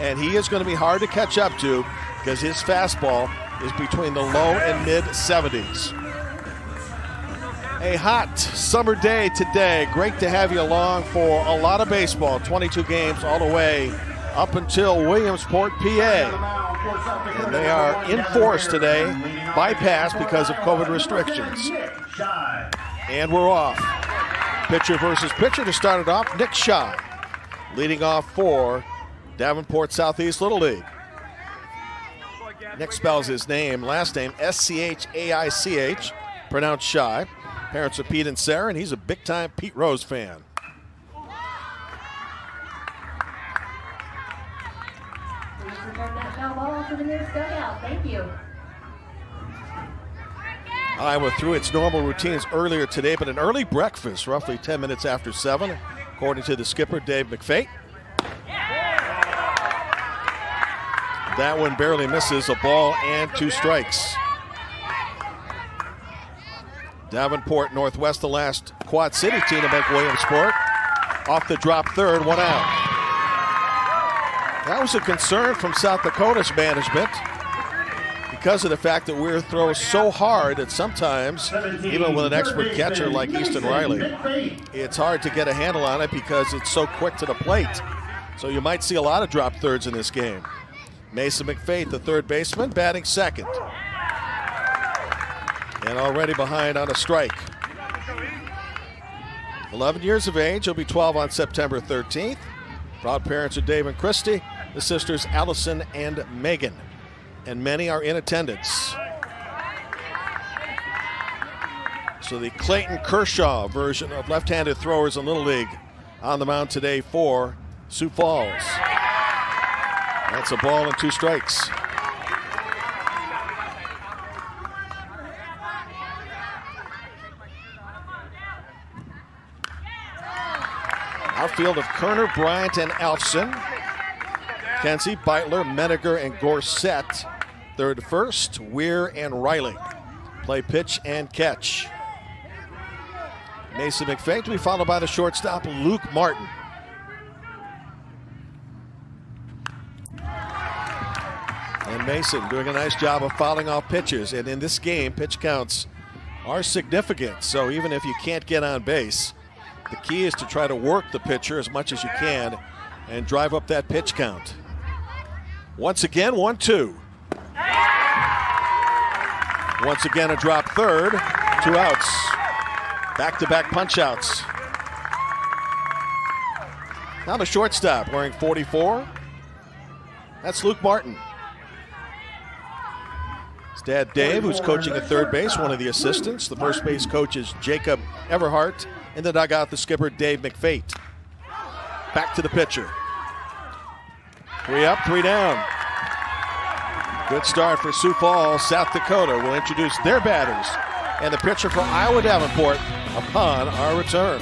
and he is going to be hard to catch up to because his fastball is between the low and mid 70s. A hot summer day today. Great to have you along for a lot of baseball. 22 games all the way up until Williamsport, PA. And they are in force today, bypassed because of COVID restrictions. And we're off. Pitcher versus pitcher to start it off, Nick Scheid, leading off for Davenport Southeast Little League. Nick spells his last name, S-C-H-A-I-C-H, pronounced Shy. Parents are Pete and Sarah, and he's a big-time Pete Rose fan. Thank you. Iowa threw its normal routines earlier today, but an early breakfast, roughly 10 minutes after 7, according to the skipper, Dave McFate. That one barely misses, a ball and 2 strikes. Davenport Northwest, the last Quad City team to make Williamsport. Off the drop third, 1 out. That was a concern from South Dakota's management because of the fact that Weir throws so hard that sometimes, even with an expert catcher like Easton Riley, it's hard to get a handle on it because it's so quick to the plate. So you might see a lot of drop thirds in this game. Mason McFate, the third baseman, batting second. And already behind on a strike. 11 years of age, he'll be 12 on September 13th. Proud parents are Dave and Christy, the sisters Allison and Megan. And many are in attendance. So the Clayton Kershaw version of left-handed throwers in Little League on the mound today for Sioux Falls. That's a ball and 2 strikes. Outfield of Kerner, Bryant, and Alfson. Kenzie, Beitler, Menninger, and Gorsett. Third to first, Weir and Riley. Play pitch and catch. Mason McFate to be followed by the shortstop, Luke Martin. And Mason doing a nice job of fouling off pitches. And in this game, pitch counts are significant. So even if you can't get on base, the key is to try to work the pitcher as much as you can and drive up that pitch count. Once again, 1-2. Once again, a drop third, 2 outs. Back-to-back punch-outs. Now the shortstop wearing 44. That's Luke Martin. His dad, Dave, who's coaching at third base, one of the assistants. The first base coach is Jacob Everhart. In the dugout, the skipper, Dave McFate. Back to the pitcher. 3 up, 3 down. Good start for Sioux Falls. South Dakota will introduce their batters and the pitcher for Iowa Davenport upon our return.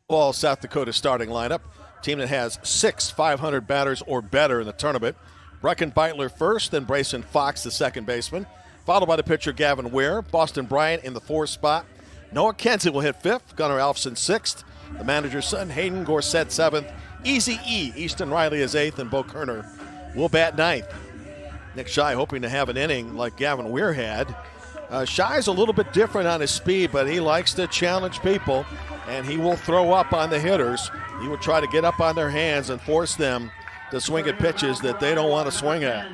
All South Dakota starting lineup. Team that has 6 500 batters or better in the tournament. Brecken Beitler first, then Brayson Fox, the second baseman. Followed by the pitcher Gavin Weir. Boston Bryant in the 4th spot. Noah Kenzie will hit 5th. Gunnar Alfson 6th. The manager's son, Hayden Gorsett 7th. Easy E, Easton Riley is 8th, and Bo Kerner will bat 9th. Nick Scheid hoping to have an inning like Gavin Weir had. Shy's a little bit different on his speed, but he likes to challenge people, and he will throw up on the hitters. He will try to get up on their hands and force them to swing at pitches that they don't want to swing at.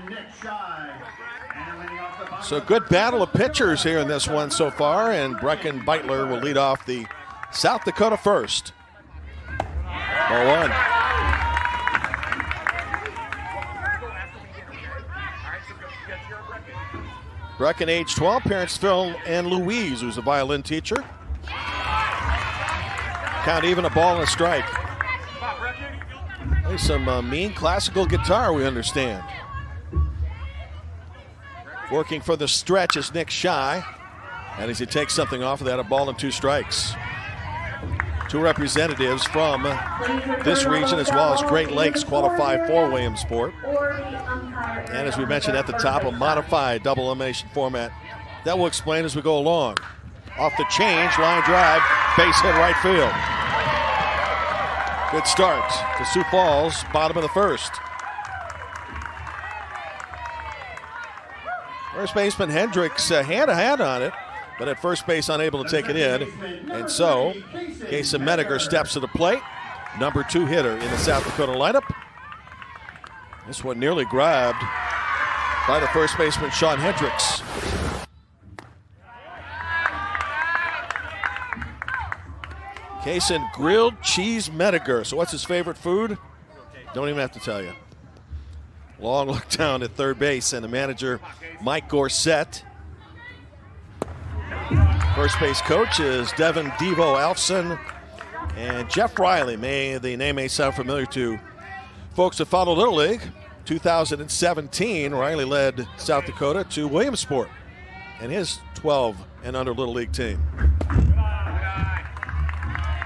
So good battle of pitchers here in this one so far, and Brecken Beitler will lead off the South Dakota first. Ball 1. Brecken, age 12, parents Phil and Louise, who's a violin teacher. Count even, a ball and a strike. There's some mean classical guitar, we understand. Working for the stretch is Nick Shy. And as he takes something off of that, a ball and 2 strikes. 2 representatives from this region as well as Great Lakes qualify for Williamsport. And as we mentioned at the top, a modified double elimination format. That will explain as we go along. Off the change, line drive, base hit right field. Good start to Sioux Falls, bottom of the first. First baseman Hendricks had a hand on it, but at first base unable to take it in. And so, Kason Mediger steps to the plate, number 2 hitter in the South Dakota lineup. This one nearly grabbed by the first baseman Sean Hendricks. Kason grilled cheese Mediger. So what's his favorite food? Don't even have to tell you. Long look down at third base, and the manager, Mike Gorsett. First base coach is Devin Devo Alfson. And Jeff Riley, the name may sound familiar to folks that follow Little League. 2017, Riley led South Dakota to Williamsport and his 12 and under Little League team.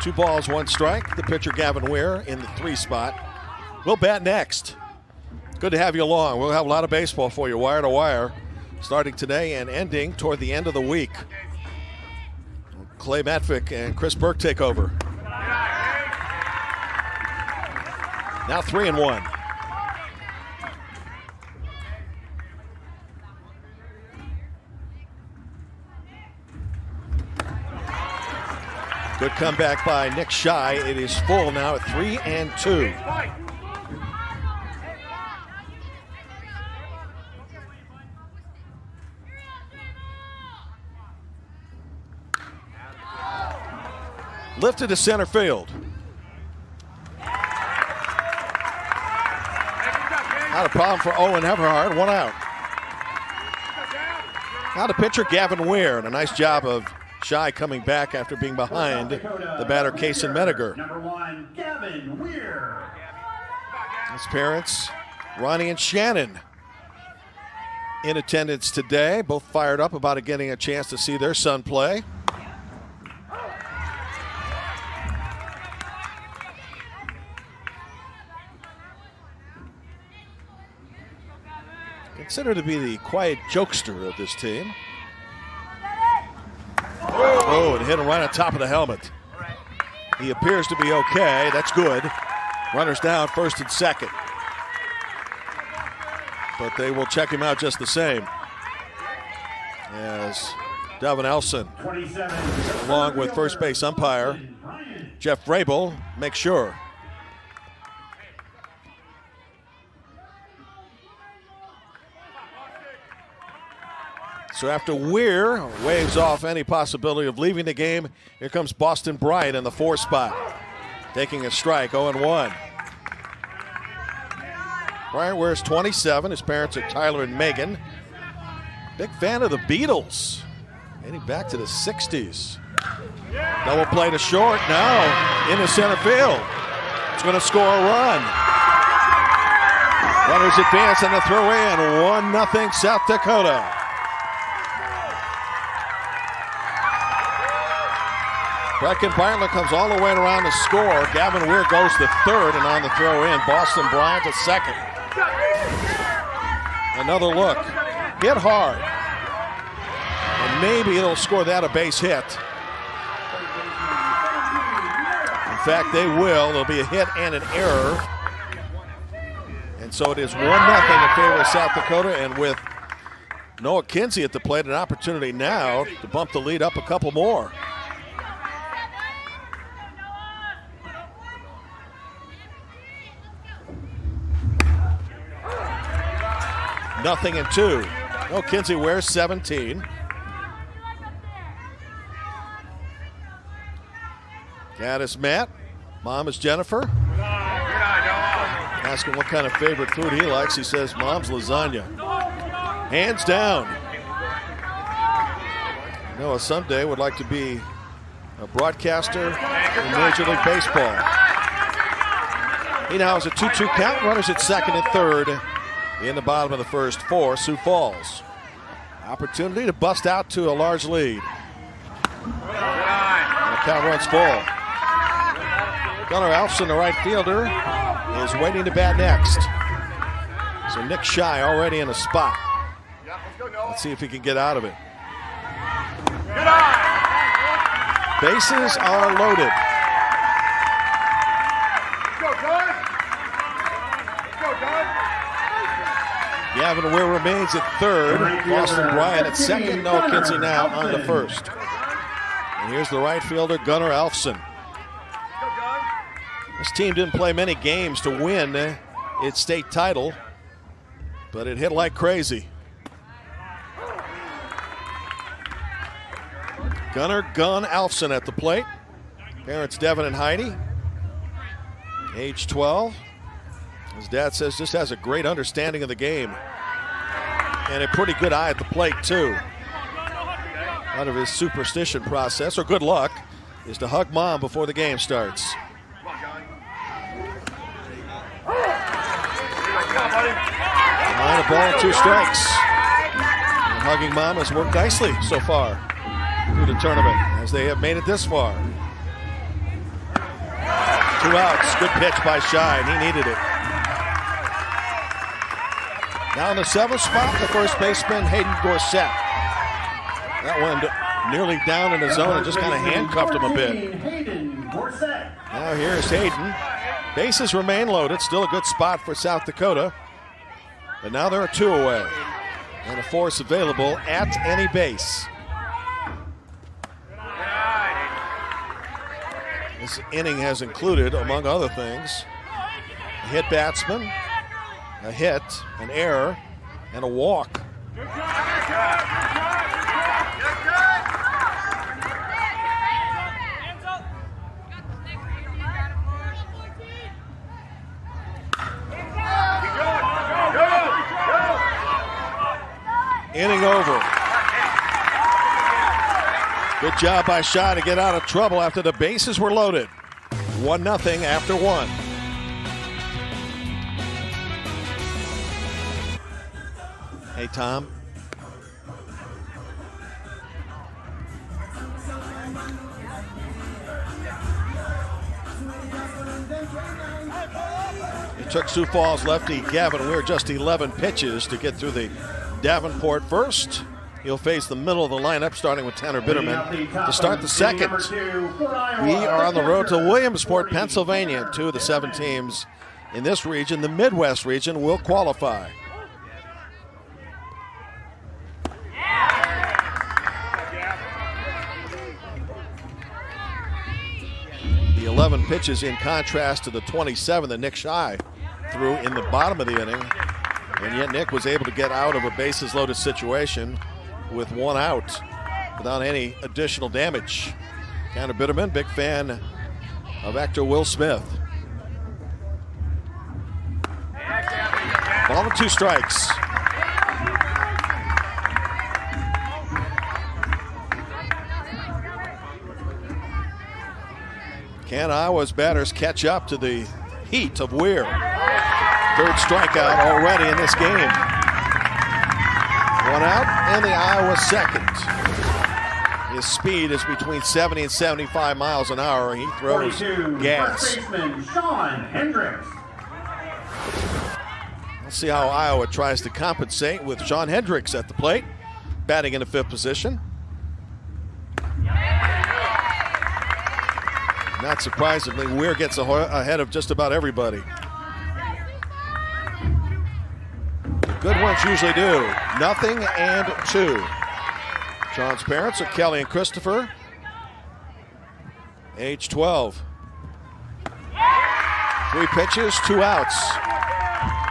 2 balls, 1 strike. The pitcher, Gavin Weir, in the 3 spot. We'll bat next. Good to have you along. We'll have a lot of baseball for you, wire to wire, starting today and ending toward the end of the week. Clay Matvick and Chris Burke take over. Now 3-1. Good comeback by Nick Shy. It is full now at 3-2. Lifted to center field. Not a problem for Owen Everhard. 1 out. Now the pitcher, Gavin Weir, and a nice job of Shy coming back after being behind the batter, Kason Mediger. Number 1, Gavin Weir. His parents, Ronnie and Shannon, in attendance today. Both fired up about getting a chance to see their son play. Considered to be the quiet jokester of this team. Oh, and hit him right on top of the helmet. He appears to be okay. That's good. Runners down, first and second. But they will check him out just the same. As Devin Elson, along with first base umpire Jeff Vrabel, make sure. So after Weir waves off any possibility of leaving the game, here comes Boston Bryant in the 4 spot, taking a strike, 0-1. Bryant wears 27. His parents are Tyler and Megan. Big fan of the Beatles, dating back to the 60s. Double play to short, now into center field. It's going to score a run. Runners advance on the throw in, 1-0 South Dakota. Brecken Bartlett comes all the way around to score. Gavin Weir goes to third, and on the throw in, Boston Bryant to second. Another look. Hit hard. And maybe it'll score that a base hit. In fact, they will. There'll be a hit and an error. And so it is 1-0 in favor of South Dakota, and with Noah Kinsey at the plate, an opportunity now to bump the lead up a couple more. 0-2. Oh, Kinsey wears 17. Dad is Matt. Mom is Jennifer. Ask him what kind of favorite food he likes. He says mom's lasagna. Hands down. Noah someday would like to be a broadcaster in Major League Baseball. He now has a 2-2 count. Runners at second and third in the bottom of the first for Sioux Falls. Opportunity to bust out to a large lead. And the count runs full. Gunnar Alfson, the right fielder, is waiting to bat next. So Nick Shy already in a spot. Let's see if he can get out of it. Bases are loaded. Gavin Weir remains at third. Austin Bryant at second. Noah Kinsey now on the first. And here's the right fielder, Gunnar Alfson. This team didn't play many games to win its state title, but it hit like crazy. Gunnar Gun Alfson at the plate. Parents Devin and Heidi. Age 12. His dad says just has a great understanding of the game. And a pretty good eye at the plate, too. Out of his superstition process, or good luck, is to hug mom before the game starts. Line a ball and 2 strikes. And hugging mom has worked nicely so far through the tournament, as they have made it this far. 2 outs, good pitch by Shy, and he needed it. Now in the 7th spot, the first baseman, Hayden Gorsett. That one nearly down in the zone and just kind of handcuffed him a bit. Now here's Hayden. Bases remain loaded, still a good spot for South Dakota. But now there are 2 away. And a force available at any base. This inning has included, among other things, a hit batsman, a hit, an error, and a walk. Inning over. Good job by Shy to get out of trouble after the bases were loaded. 1-0 after 1. Hey, Tom. It took Sioux Falls lefty Gavin Weir just 11 pitches to get through the Davenport first. He'll face the middle of the lineup, starting with Tanner Bitterman to start the second. We are on the road to Williamsport, Pennsylvania. 2 of the 7 teams in this region, the Midwest region, will qualify. The 11 pitches in contrast to the 27 that Nick Shy threw in the bottom of the inning. And yet Nick was able to get out of a bases loaded situation with 1 out without any additional damage. Tanner Bitterman, big fan of actor Will Smith. Ball and 2 strikes. Can Iowa's batters catch up to the heat of Weir? 3rd strikeout already in this game. 1 out, and the Iowa second. His speed is between 70 and 75 miles an hour. He throws gas. Sean Hendricks. Let's see how Iowa tries to compensate with Sean Hendricks at the plate, batting in the 5th position. Not surprisingly, Weir gets ahead of just about everybody. Good ones usually do. 0 and 2. Sean's parents are Kelly and Christopher. Age 12. 3 pitches, 2 outs.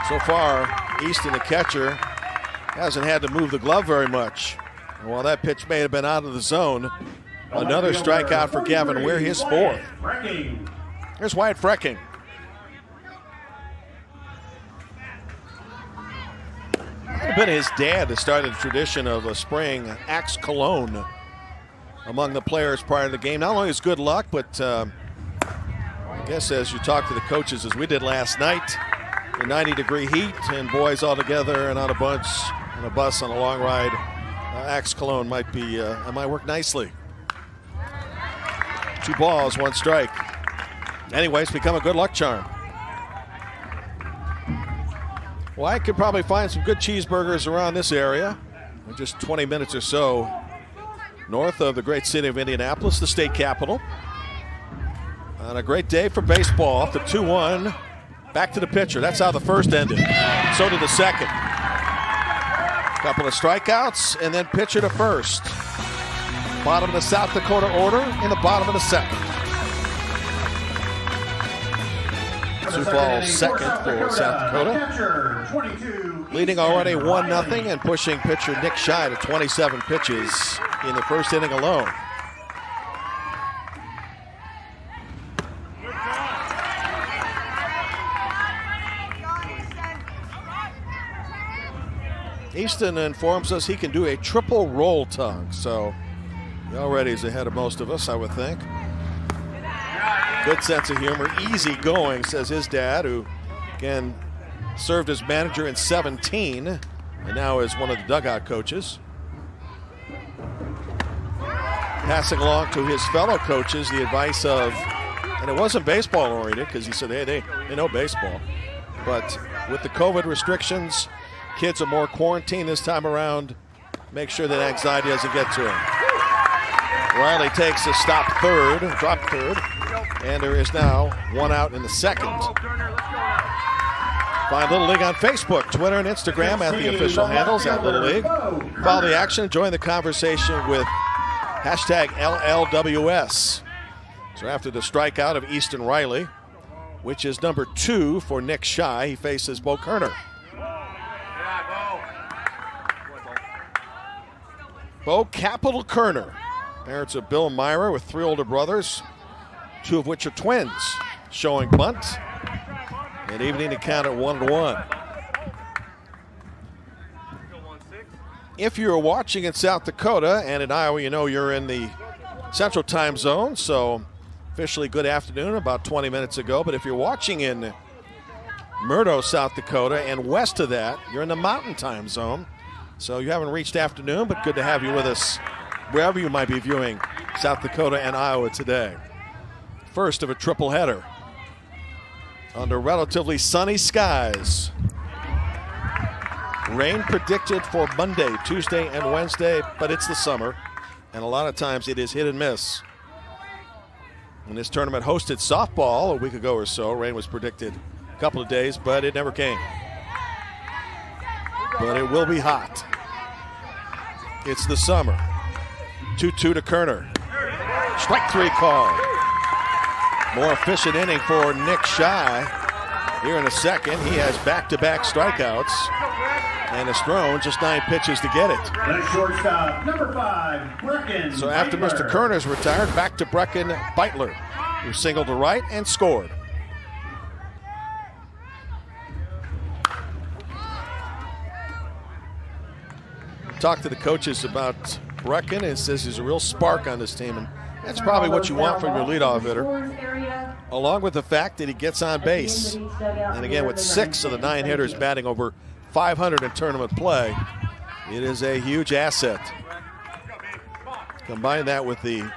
So far, Easton, the catcher, hasn't had to move the glove very much. And while that pitch may have been out of the zone, another strikeout for Gavin Weir, his 4th. Here's Wyatt Frecking. Might have been his dad that started the tradition of spraying Axe cologne among the players prior to the game. Not only is good luck, but I guess as you talk to the coaches, as we did last night, the 90-degree heat and boys all together and on a bunch on a bus on a long ride Axe Cologne might work nicely. 2 balls, 1 strike. Anyways, become a good luck charm. Well, I could probably find some good cheeseburgers around this area. We're just 20 minutes or so north of the great city of Indianapolis, the state capital. On a great day for baseball, up to 2-1. Back to the pitcher. That's how the first ended. So did the second. Couple of strikeouts, and then pitcher to first. Bottom of the South Dakota order in the bottom of the second. Sioux Falls second for South Dakota. Leading already 1-0 and pushing pitcher Nick Shy to 27 pitches in the first inning alone. Easton informs us he can do a triple roll tongue, so he already is ahead of most of us, I would think. Good sense of humor, easy going, says his dad, who again served as manager in 17 and now is one of the dugout coaches. Passing along to his fellow coaches the advice of, and it wasn't baseball oriented because he said, hey, they know baseball, but with the COVID restrictions, kids are more quarantined this time around. Make sure that anxiety doesn't get to him. Riley takes a drop third, and there is now 1 out in the second. Find Little League on Facebook, Twitter, and Instagram at the official handles at Little League. Follow the action, join the conversation with hashtag LLWS. So after the strikeout of Easton Riley, which is number 2 for Nick Shy, he faces Bo Kerner. Bo Capital Kerner, parents of Bill and Myra with 3 older brothers, 2 of which are twins, showing bunt. And evening to count at 1-1. If you're watching in South Dakota and in Iowa, you know you're in the Central Time Zone, so officially good afternoon about 20 minutes ago. But if you're watching in Murdo, South Dakota, and west of that, you're in the Mountain Time Zone. So you haven't reached afternoon, but good to have you with us wherever you might be viewing South Dakota and Iowa today. First of a triple header under relatively sunny skies. Rain predicted for Monday, Tuesday, and Wednesday, but it's the summer, and a lot of times it is hit and miss. When this tournament hosted softball a week ago or so, rain was predicted a couple of days, but it never came. But it will be hot. It's the summer. 2-2 to Kerner. Strike 3 call. More efficient inning for Nick Shy. Here in a second, he has back-to-back strikeouts and has thrown just 9 pitches to get it. The shortstop, number 5, Brecken. So after Beitler. Mr. Kerner's retired, back to Brecken Beitler, who singled to right and scored. Talked to the coaches about Brecken and says he's a real spark on this team, and that's probably what you want from your leadoff hitter, along with the fact that he gets on base. And again, with 6 of the 9 hitters batting over 500 in tournament play, it is a huge asset. Combine that with the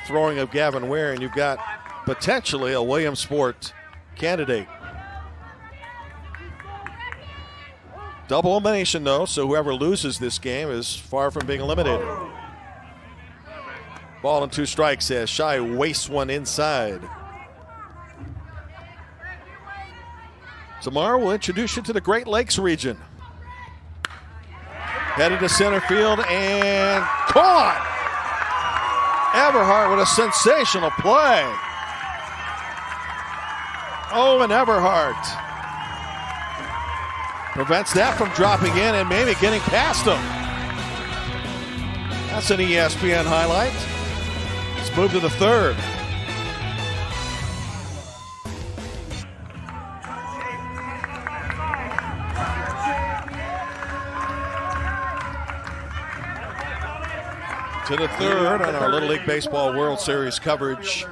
throwing of Gavin Ware, and you've got potentially a Williamsport candidate. Double elimination, though, so whoever loses this game is far from being eliminated. Ball and 2 strikes as Shy wastes one inside. Tomorrow we'll introduce you to the Great Lakes region. Headed to center field and caught! Everhart with a sensational play. Owen Everhart prevents that from dropping in and maybe getting past him. That's an ESPN highlight. Let's move to the third. To the third on our Little League Baseball World Series coverage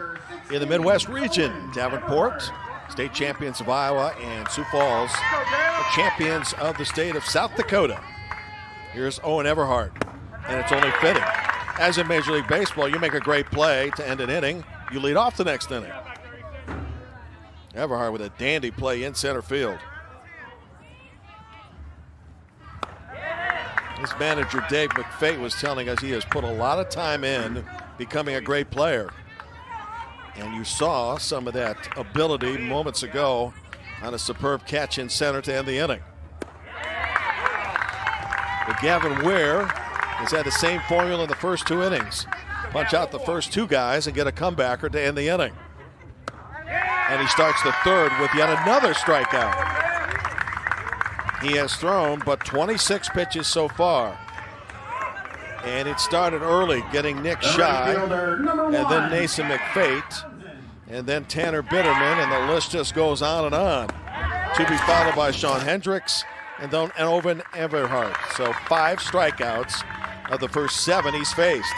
in the Midwest region. Davenport, state champions of Iowa, and Sioux Falls, the champions of the state of South Dakota. Here's Owen Everhart. And it's only fitting. As in Major League Baseball, you make a great play to end an inning, you lead off the next inning. Everhart with a dandy play in center field. His manager, Dave McFate, was telling us he has put a lot of time in becoming a great player. And you saw some of that ability moments ago on a superb catch in center to end the inning. But Gavin Ware has had the same formula in the first 2 innings. Punch out the first 2 guys and get a comebacker to end the inning. And he starts the third with yet another strikeout. He has thrown but 26 pitches so far. And it started early, getting Nick Shy, and then Nason McFate, and then Tanner Bitterman, and the list just goes on and on. To be followed by Sean Hendricks and then Owen Everhart. So 5 strikeouts of the first 7 he's faced.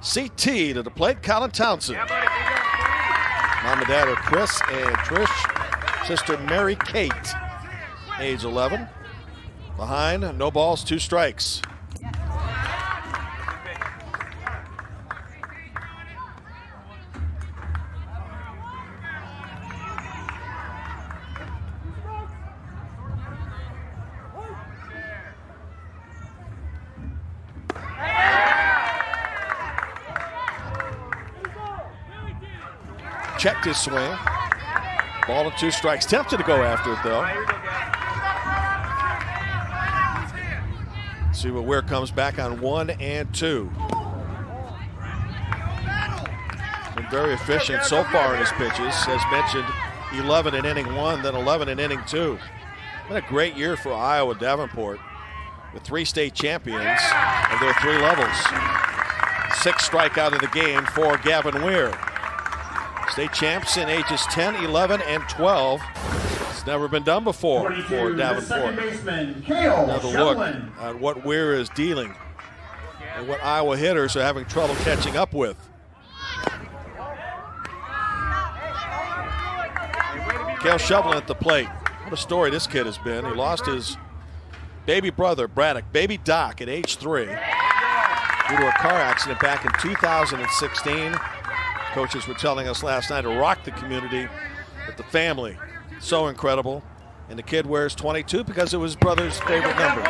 CT to the plate, Colin Townsend. Mom and Dad are Chris and Trish. Sister Mary Kate, age 11. Behind, no balls, 2 strikes. Checked his swing. Ball and 2 strikes. Tempted to go after it, though. See what Ware comes back on 1 and 2. Been very efficient so far in his pitches. As mentioned, 11 in inning 1, then 11 in inning 2. Been a great year for Iowa Davenport with 3 state champions of their 3 levels. 6 strikeout in the game for Gavin Ware. State champs in ages 10, 11, and 12. It's never been done before for Davenport. Another look at what Ware is dealing and what Iowa hitters are having trouble catching up with. Cale Shovelin at the plate. What a story this kid has been. He lost his baby brother, Braddock, baby Doc, at age 3 due to a car accident back in 2016. Coaches were telling us last night to rock the community with the family. So incredible. And the kid wears 22 because it was his brother's favorite number.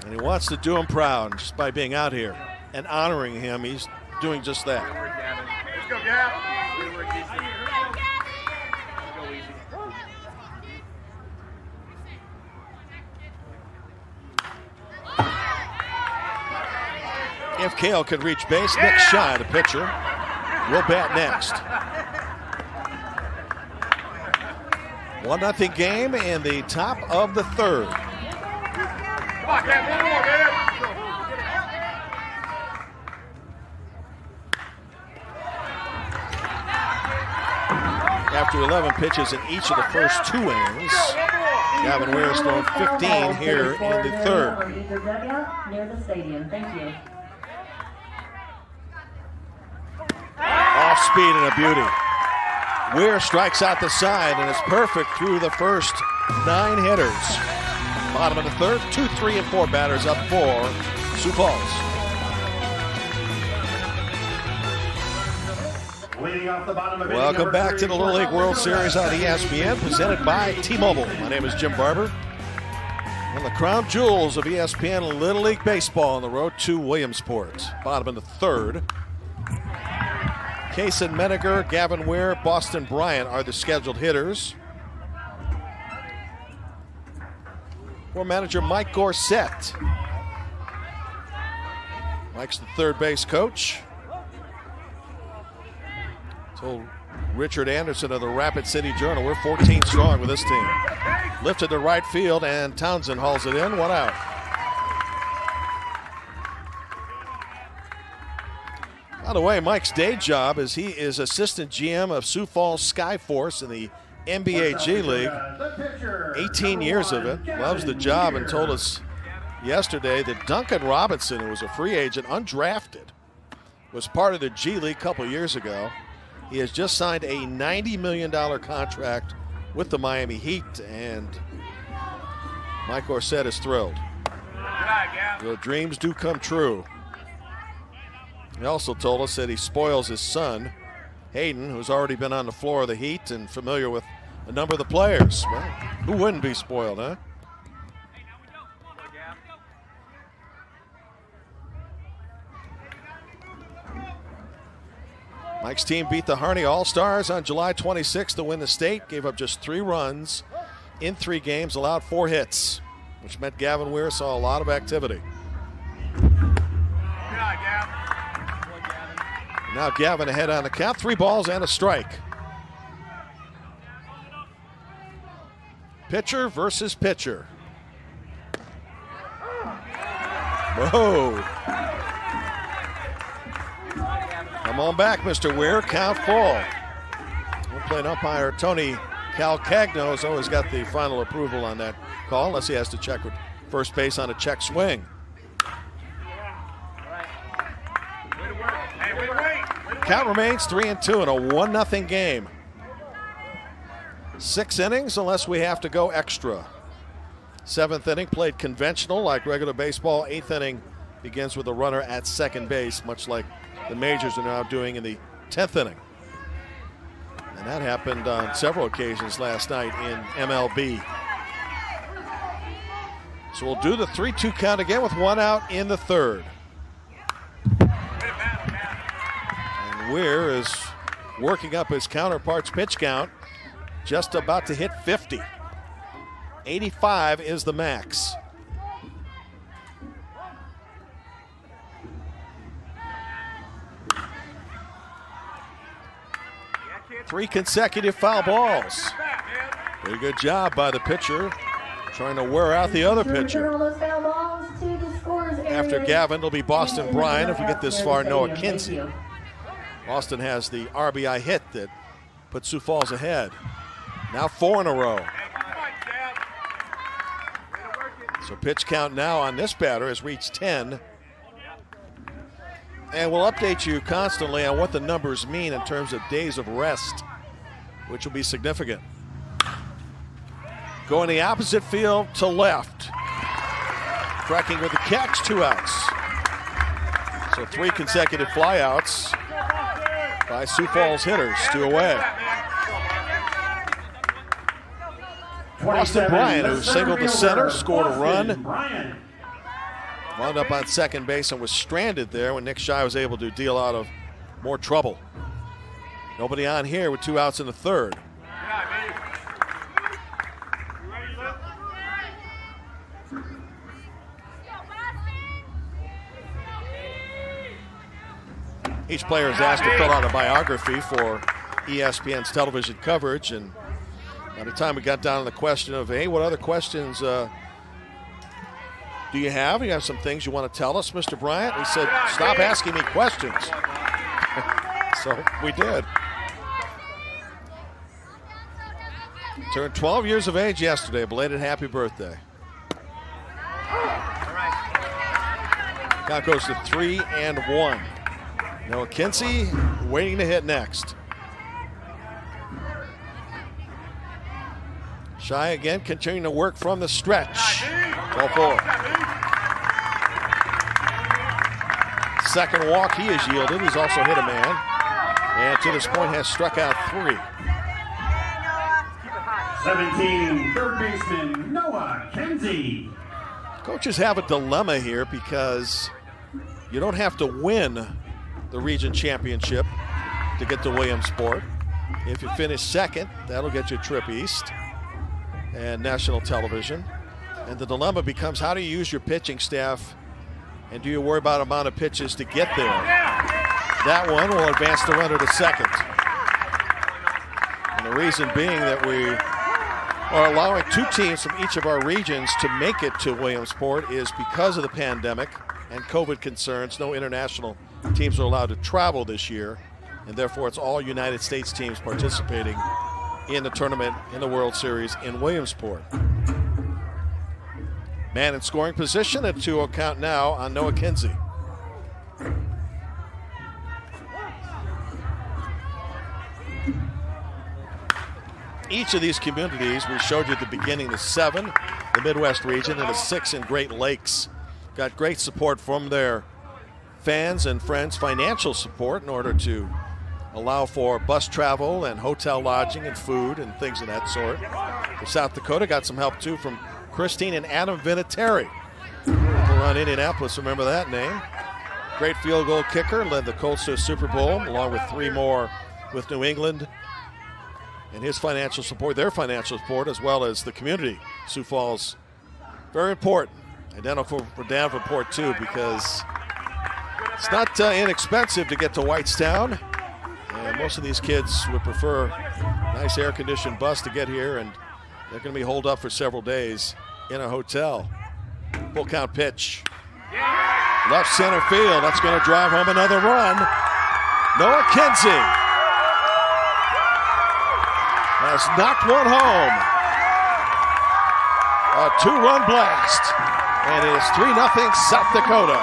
And he wants to do him proud just by being out here and honoring him. He's doing just that. Let's go, Gap. If Cale can reach base, Nick Shy, the pitcher, will bat next. 1-0 game in the top of the 3rd. Come on, Gap. 1 more, man. After 11 pitches in each of the first 2 innings, Gavin Ware has thrown 15 here in the 3rd. Near the stadium. Thank you. Off speed and a beauty. Ware strikes out the side and is perfect through the first 9 hitters. Bottom of the 3rd, 2, 3, and 4 batters up for Sioux Falls. Welcome back to the Little League World Series on ESPN, presented by T-Mobile. My name is Jim Barber. And the crown jewels of ESPN Little League Baseball on the road to Williamsport. Bottom of the 3rd. Kason Menninger, Gavin Ware, Boston Bryant are the scheduled hitters. For manager Mike Gorsett. Mike's the 3rd base coach. Told Richard Anderson of the Rapid City Journal, we're 14 strong with this team. Lifted to right field, and Townsend hauls it in, 1 out. By the way, Mike's day job is he is assistant GM of Sioux Falls Skyforce in the NBA G League. 18 years of it. Loves the job, and told us yesterday that Duncan Robinson, who was a free agent, undrafted, was part of the G League a couple years ago. He has just signed a $90 million contract with the Miami Heat, and Mike Gorsett is thrilled. Your dreams do come true. He also told us that he spoils his son, Hayden, who's already been on the floor of the Heat and familiar with a number of the players. Well, who wouldn't be spoiled, huh? Mike's team beat the Harney All-Stars on July 26th to win the state. Gave up just 3 runs in 3 games, allowed 4 hits, which meant Gavin Weir saw a lot of activity. Now Gavin ahead on the count, 3 balls and a strike. Pitcher versus pitcher. Whoa. Come on back, Mr. Weir, count full. Plate umpire Tony Calcagno has always got the final approval on that call, unless he has to check with first base on a check swing. Count remains 3-2 in a 1-0 game. 6 innings unless we have to go extra. 7th inning played conventional like regular baseball. 8th inning begins with a runner at second base, much like the majors are now doing in the 10th inning. And that happened on several occasions last night in MLB. So we'll do the 3-2 count again with 1 out in the 3rd. And Weir is working up his counterpart's pitch count, just about to hit 50. 85 is the max. Three consecutive foul balls. Pretty good job by the pitcher, trying to wear out the other pitcher. After Gavin, it'll be Boston Bryan. If we get this far, Noah Kinsey. Boston has the RBI hit that put Sioux Falls ahead. Now 4 in a row. So pitch count now on this batter has reached 10. And we'll update you constantly on what the numbers mean in terms of days of rest, which will be significant. Going the opposite field to left. Tracking with the catch, 2 outs. So 3 consecutive flyouts by Sioux Falls hitters, 2 away. Boston Bryan, who singled the center, scored a run. Wound up on second base and was stranded there when Nick Shai was able to deal out of more trouble. Nobody on here with 2 outs in the 3rd. Each player is asked to fill out a biography for ESPN's television coverage, and by the time we got down to the question of, hey, what other questions do you have? You have some things you want to tell us, Mr. Bryant? He said, stop asking me questions. So we did. Turned 12 years of age yesterday. Belated happy birthday. Count goes to 3-1. Noah Kinsey waiting to hit next. Shai again continuing to work from the stretch. 12-4. Second walk he has yielded. He's also hit a man. And to this point has struck out 3. 17, third baseman Noah Kinsey. Coaches have a dilemma here because you don't have to win the region championship to get to Williamsport. If you finish second, that'll get you a trip east and national television. And the dilemma becomes, how do you use your pitching staff, and do you worry about amount of pitches to get there? That one will advance the runner to second. And the reason being that we are allowing 2 teams from each of our regions to make it to Williamsport is because of the pandemic and COVID concerns. No international teams are allowed to travel this year, and therefore it's all United States teams participating in the tournament in the World Series in Williamsport. Man in scoring position at 2-0 count now on Noah Kinsey. Each of these communities, we showed you at the beginning, the 7, the Midwest region, and the 6 in Great Lakes, got great support from their fans and friends, financial support in order to allow for bus travel and hotel lodging and food and things of that sort. For South Dakota, got some help too from Christine and Adam Vinatieri. People around Indianapolis remember that name. Great field goal kicker, led the Colts to a Super Bowl, along with 3 more with New England. And his financial support, their financial support, as well as the community, Sioux Falls, very important. Identical for Davenport too, because it's not inexpensive to get to Whitestown. And most of these kids would prefer a nice air-conditioned bus to get here, and they're going to be holed up for several days in a hotel. Full count pitch. Left center field. That's going to drive home another run. Noah Kinsey has knocked one home. A 2-run blast. And it is 3-0 South Dakota.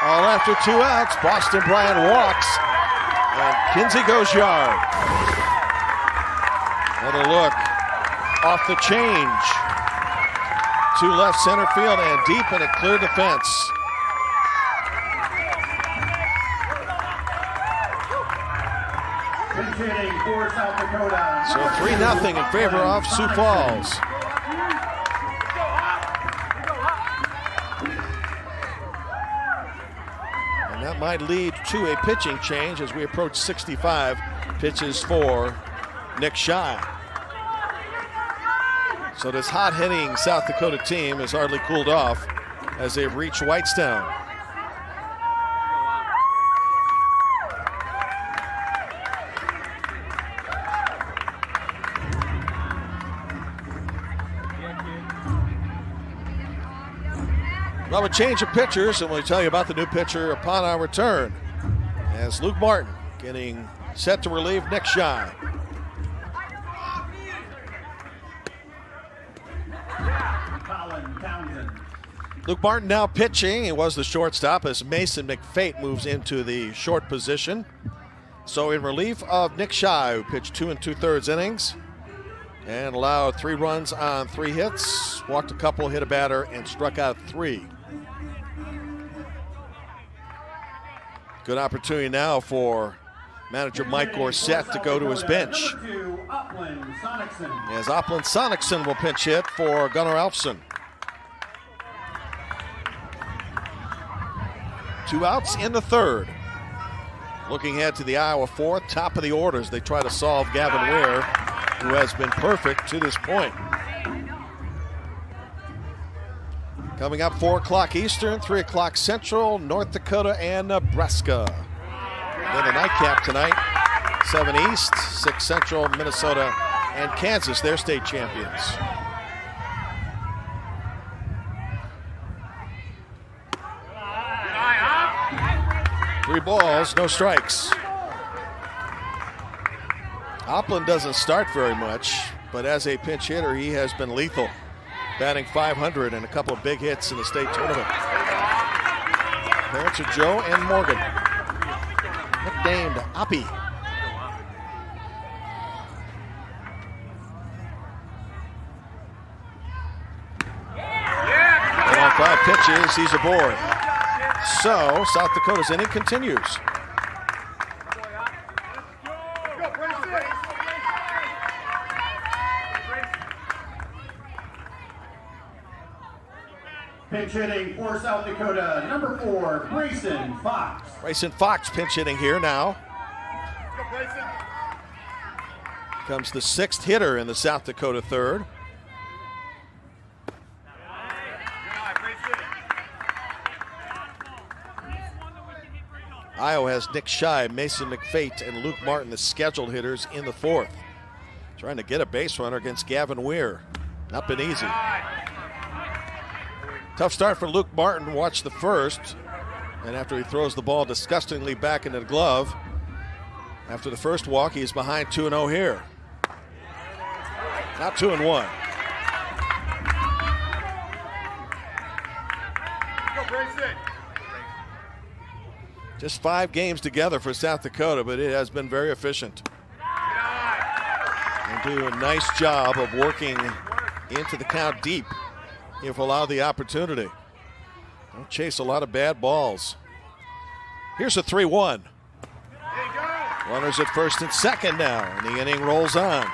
All after 2 outs, Boston Bryant walks, and Kinsey goes yard. Another look off the change to left center field and deep, and it cleared the fence. For South Dakota. So 3-0 in favor of Sioux Falls. And that might lead to a pitching change as we approach 65 pitches for Nick Shy. So this hot-hitting South Dakota team has hardly cooled off as they've reached Whitestown. Well, a change of pitchers, and we'll tell you about the new pitcher upon our return, as Luke Martin getting set to relieve Nick Shy. Luke Martin now pitching. He was the shortstop as Mason McFate moves into the short position. So in relief of Nick Shy, who pitched 2 2/3 innings and allowed 3 runs on 3 hits, walked a couple, hit a batter, and struck out 3. Good opportunity now for manager Mike Gorsett to go to his bench, as Upland Sonicson will pinch hit for Gunnar Alfson. 2 outs in the 3rd. Looking ahead to the Iowa 4th, top of the orders. They try to solve Gavin Weir, who has been perfect to this point. Coming up 4 o'clock Eastern, 3 o'clock Central, North Dakota and Nebraska. Then the nightcap tonight, 7 East, 6 Central, Minnesota and Kansas, their state champions. Three balls, no strikes. Upland doesn't start very much, but as a pinch hitter, he has been lethal, batting .500 and a couple of big hits in the state tournament. Parents are Joe and Morgan, nicknamed Oppie. And on 5 pitches, he's aboard. So South Dakota's inning continues. Pinch hitting for South Dakota, number 4, Grayson Fox. Grayson Fox pinch hitting here now. Comes the 6th hitter in the South Dakota 3rd. Iowa has Nick Shy, Mason McFate, and Luke Martin, the scheduled hitters in the 4th. Trying to get a base runner against Gavin Weir. Not been easy. Tough start for Luke Martin. Watch the 1st. And after he throws the ball disgustingly back into the glove, after the 1st walk, he's behind 2-0 here. Now 2-1. Just 5 games together for South Dakota, but it has been very efficient. And do a nice job of working into the count deep if allowed the opportunity. They'll chase a lot of bad balls. Here's a 3-1. Runners at first and second now, and the inning rolls on.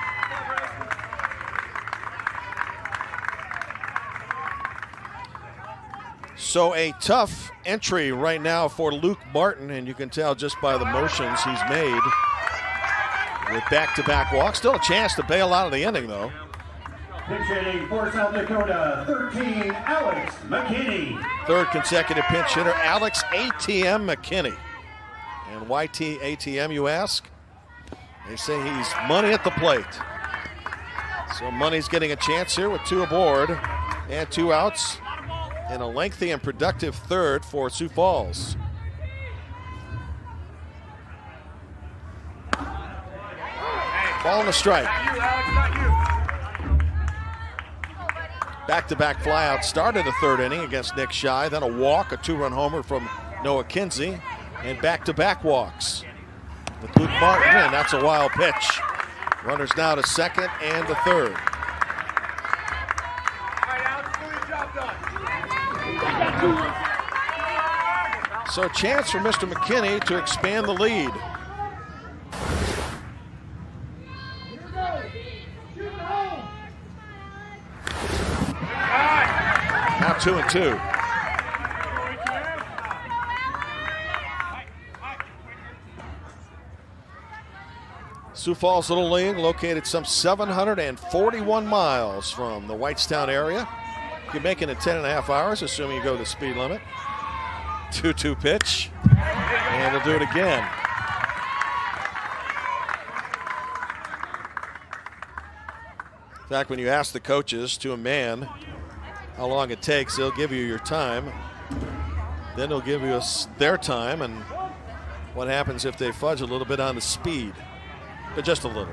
So a tough entry right now for Luke Martin, and you can tell just by the motions he's made with back-to-back walks. Still a chance to bail out of the inning, though. Pitch hitting for South Dakota, 13, Alex McKinney. Third consecutive pinch hitter, Alex ATM McKinney. And why ATM, you ask? They say he's money at the plate. So Money's getting a chance here with 2 aboard and 2 outs in a lengthy and productive third for Sioux Falls. Ball and a strike. Back-to-back flyout started the third inning against Nick Shy, then a walk, a 2-run homer from Noah Kinsey, and back-to-back walks with Luke Martin, and that's a wild pitch. Runners now to second and to third. So a chance for Mr. McKinney to expand the lead. Now 2-2. Sioux Falls Little League, located some 741 miles from the Whitestown area. You can make it in 10.5 hours, assuming you go the speed limit. 2-2 pitch, and they'll do it again. In fact, when you ask the coaches to a man how long it takes, they'll give you your time. Then they'll give you their time, and what happens if they fudge a little bit on the speed. But just a little.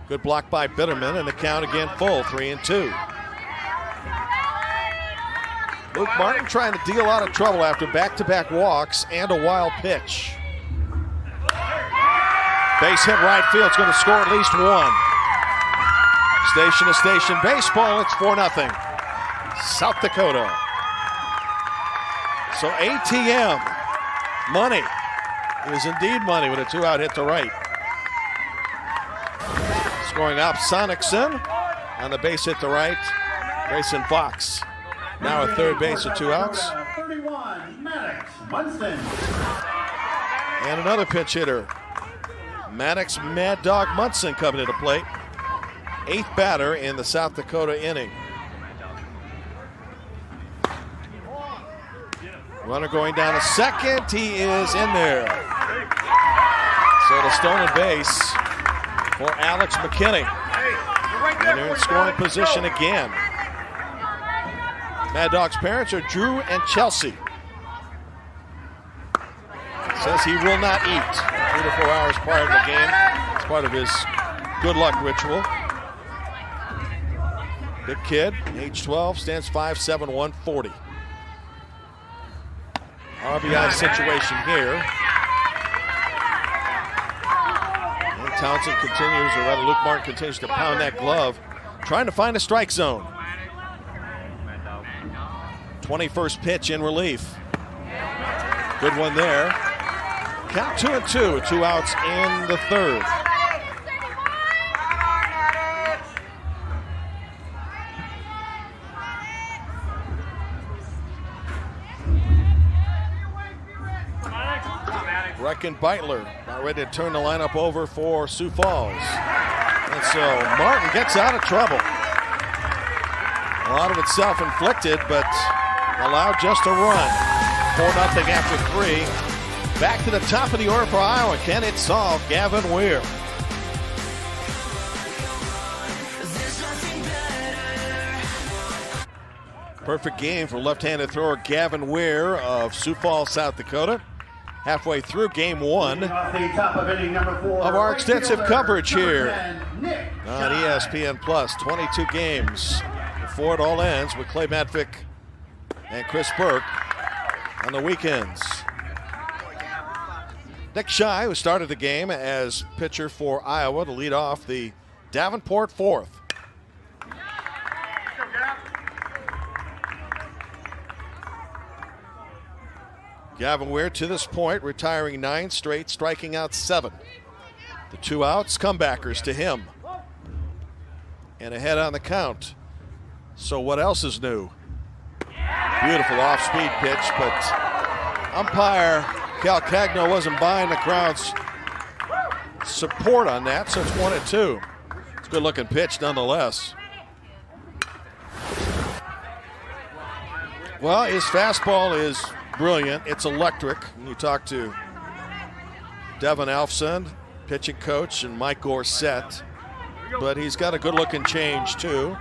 Good block by Bitterman, and the count again full, 3-2. Luke Martin trying to deal out of trouble after back-to-back walks and a wild pitch. Base hit right field, it's going to score at least 1. Station to station baseball, it's 4-0. South Dakota. So ATM, money, is indeed money with a 2-out hit to right. Scoring up Sonicson on the base hit to right, Grayson Fox. Now at third base with 2 outs. 31, Maddox Munson. And another pinch hitter, Maddox Mad Dog Munson coming to the plate. 8th batter in the South Dakota inning. Runner going down to second, he is in there. So the stolen base for Alex McKinney. And they're in scoring position again. Mad Dog's parents are Drew and Chelsea. Says he will not eat 3 to 4 hours prior to the game. It's part of his good luck ritual. Good kid, age 12, stands 5'7", 140. RBI situation here. And Townsend continues, or rather Luke Martin continues to pound that glove, trying to find a strike zone. 21st pitch in relief. Good one there. Count 2-2 with 2 outs in the third. Brecken Beitler about ready to turn the lineup over for Sioux Falls. And so Martin gets out of trouble. A lot of it self-inflicted, but allowed just a run. 4-0 after 3. Back to the top of the order for Iowa. Can it solve Gavin Weir? Perfect game for left-handed thrower Gavin Weir of Sioux Falls, South Dakota. Halfway through game 1 Off the top of inning number 4, of our extensive coverage here 10, on ESPN Plus. 22 games before it all ends with Clay Matvick and Chris Burke on the weekends. Nick Shy, who started the game as pitcher for Iowa to lead off the Davenport fourth. Gavin Weir, to this point, retiring 9 straight, striking out 7. The 2 outs, comebackers to him. And ahead on the count. So what else is new? Beautiful off-speed pitch, but umpire Cal Cagno wasn't buying the crowd's support on that, so it's 1-2. It's a good-looking pitch nonetheless. Well, his fastball is brilliant. It's electric. When you talk to Devin Alfson, pitching coach, and Mike Gorsett, but he's got a good-looking change too.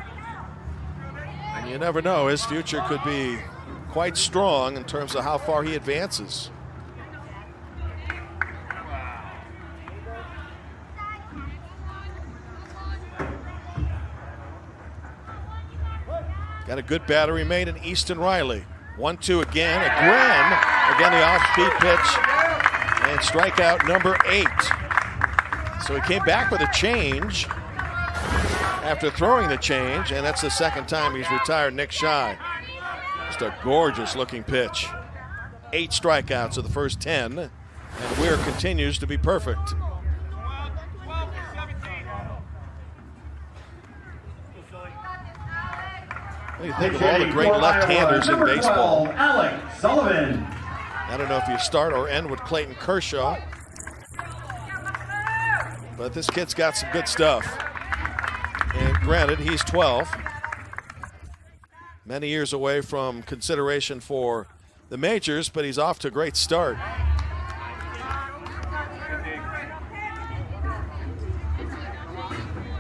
And you never know, his future could be quite strong in terms of how far he advances. Got a good battery made in Easton Riley. 1-2 again. Again the off-speed pitch. And strikeout number 8. So he came back with a change after throwing the change, and that's the second time he's retired Nick Shy. Just a gorgeous looking pitch. 8 strikeouts of the first 10, and Weir continues to be perfect. What do you think of all the great left-handers in baseball? Alex Sullivan. I don't know if you start or end with Clayton Kershaw, but this kid's got some good stuff. And granted, he's 12. Many years away from consideration for the majors, but he's off to a great start.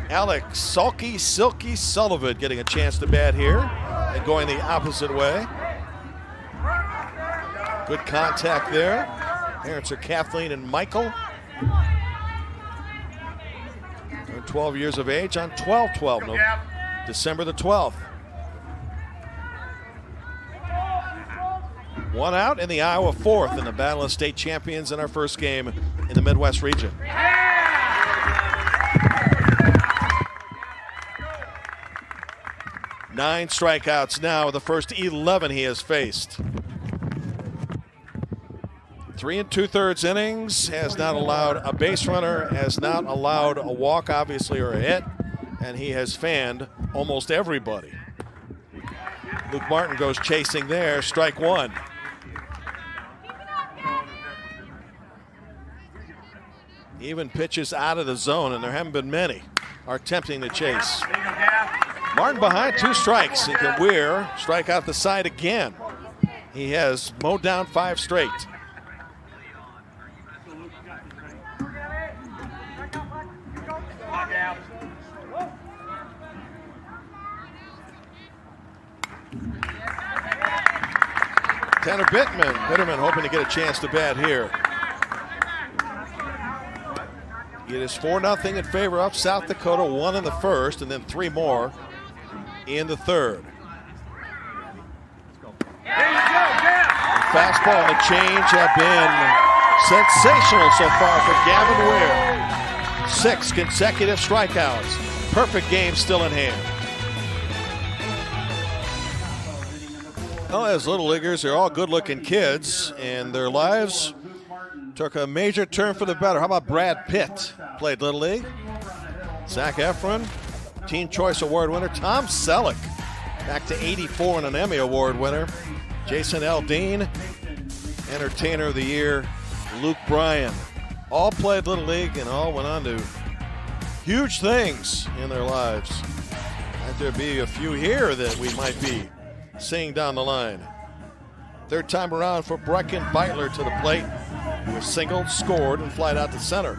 Alex Silky Sullivan getting a chance to bat here and going the opposite way. Good contact there. Parents are Kathleen and Michael. They're 12 years of age on 12/12, no, December the 12th. 1 out in the Iowa fourth in the Battle of State Champions in our first game in the Midwest region. Nine strikeouts now with the first 11 he has faced. 3 2/3 innings, has not allowed a base runner, has not allowed a walk, obviously, or a hit, and he has fanned almost everybody. Luke Martin goes chasing there, strike 1. Even pitches out of the zone, and there haven't been many, are attempting to chase. Martin behind 2 strikes. He can Weir strike out the side again. He has mowed down 5 straight. Tanner Bitterman hoping to get a chance to bat here. It is 4-0 in favor of South Dakota, 1 in the first, and then 3 more in the third. The fastball and the change have been sensational so far for Gavin Weir. 6 consecutive strikeouts. Perfect game still in hand. Well, as Little Leaguers, they're all good-looking kids, and their lives took a major turn for the better. How about Brad Pitt? Played Little League. Zac Efron, Teen Choice Award winner. Tom Selleck, back to 84 and an Emmy Award winner. Jason Aldean, Entertainer of the Year. Luke Bryan. All played Little League and all went on to huge things in their lives. Might there be a few here that we might be seeing down the line. Third time around for Brecken Beitler to the plate. He was singled, scored, and flied out to center.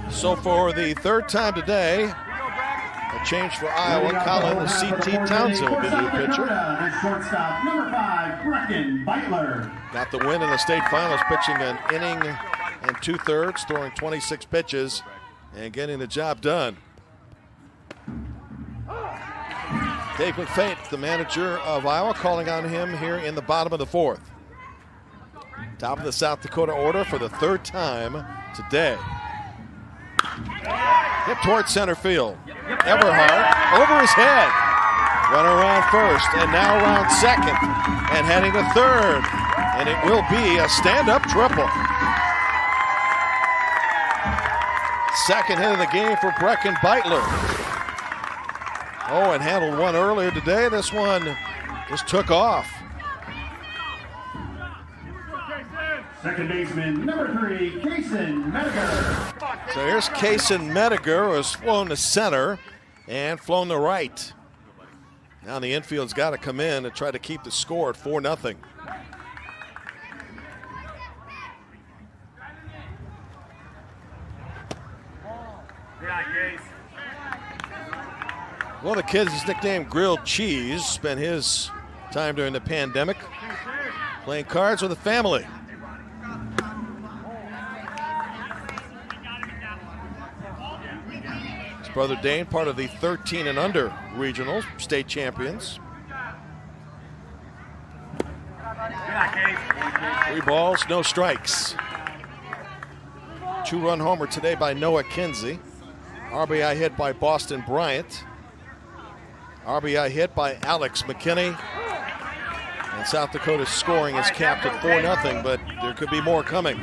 So for the third time today, a change for Iowa. Colin C.T. Townsend will be the new pitcher. Shortstop number 5, Brecken Beitler. Got the win in the state finals, pitching an inning and 2/3, throwing 26 pitches and getting the job done. Dave McFate, the manager of Iowa, calling on him here in the bottom of the fourth. Top of the South Dakota order for the third time today. Hit towards center field. Everhart over his head. Runner around first and now around second and heading to third. And it will be a stand-up triple. Second hit of the game for Brecken Beitler. Oh, and handled one earlier today. This one just took off. Second baseman, number 3, Kason Mediger. So here's Kason Mediger, who has flown to center and flown to right. Now the infield's got to come in and try to keep the score at 4-0. Well, the kid is nicknamed Grilled Cheese. Spent his time during the pandemic playing cards with the family. His brother Dane, part of the 13 and under regional state champions. 3 balls, no strikes. 2-run homer today by Noah Kinsey. RBI hit by Boston Bryant. RBI hit by Alex McKinney. And South Dakota's scoring is capped at 4-0, but there could be more coming.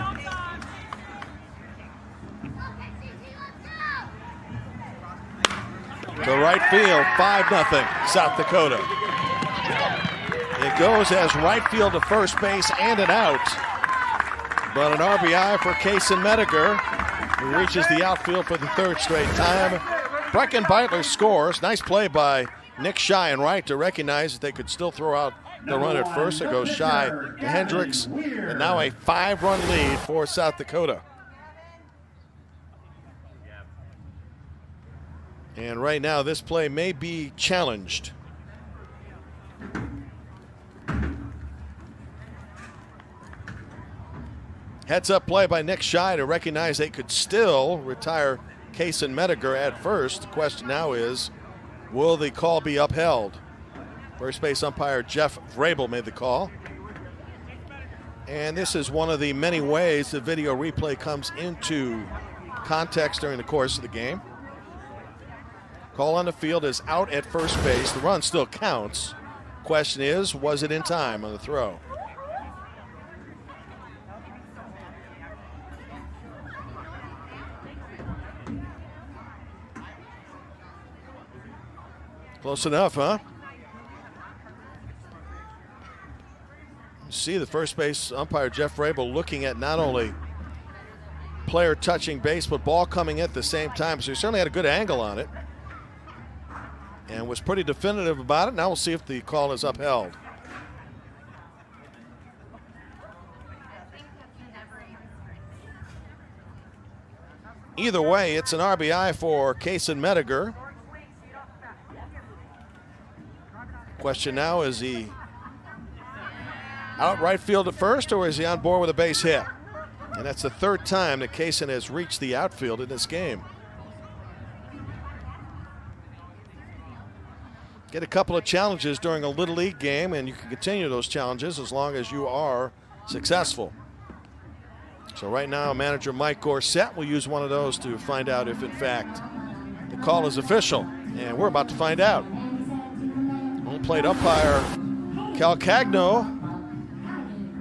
To right field, 5-0, South Dakota. It goes as right field to first base and an out. But an RBI for Kason Mediger, who reaches the outfield for the third straight time. Brecken Beitler scores. Nice play by Nick Shy and right to recognize that they could still throw out the run at first. It goes Shy to Hendricks, and now a 5-run lead for South Dakota. And right now, this play may be challenged. Heads-up play by Nick Shy to recognize they could still retire Kason Mediger at first. The question now is, will the call be upheld? First base umpire Jeff Vrabel made the call. And this is one of the many ways the video replay comes into context during the course of the game. Call on the field is out at first base. The run still counts. Question is, was it in time on the throw? Close enough, huh? You see the first base umpire Jeff Vrabel looking at not only player touching base, but ball coming at the same time. So he certainly had a good angle on it and was pretty definitive about it. Now we'll see if the call is upheld. Either way, it's an RBI for Kason Mediger. Question now, is he out right field at first, or is he on board with a base hit? And that's the third time that Kason has reached the outfield in this game. Get a couple of challenges during a Little League game, and you can continue those challenges as long as you are successful. So right now, manager Mike Gorsett will use one of those to find out if, in fact, the call is official. And we're about to find out. Home plate umpire Cal Cagno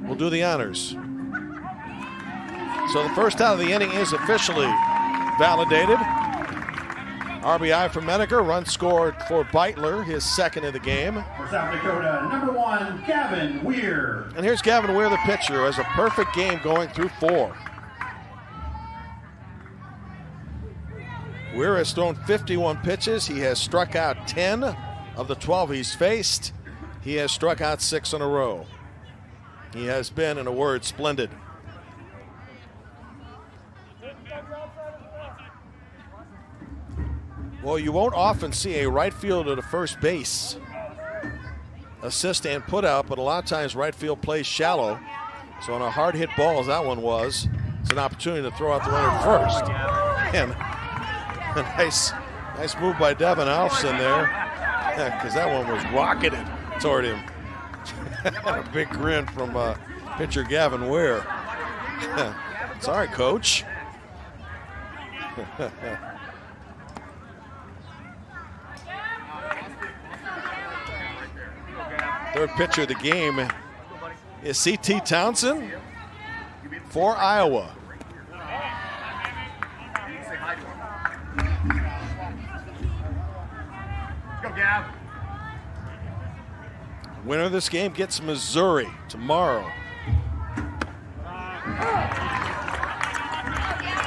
will do the honors. So the first out of the inning is officially validated. RBI for Mediger, run scored for Beitler, his second of the game. For South Dakota, number 1, Gavin Weir. And here's Gavin Weir, the pitcher, who has a perfect game going through 4. Weir has thrown 51 pitches. He has struck out 10 of the 12 he's faced. He has struck out 6 in a row. He has been, in a word, splendid. Well, you won't often see a right fielder to first base assist and put out, but a lot of times right field plays shallow. So on a hard hit ball, as that one was, it's an opportunity to throw out the runner at first. And a nice move by Devin Alfson there. because that one was rocketed toward him. A big grin from pitcher Gavin Ware. Sorry, coach. Third pitcher of the game is C.T. Townsend for Iowa. Go, Gav. Winner of this game gets Missouri tomorrow.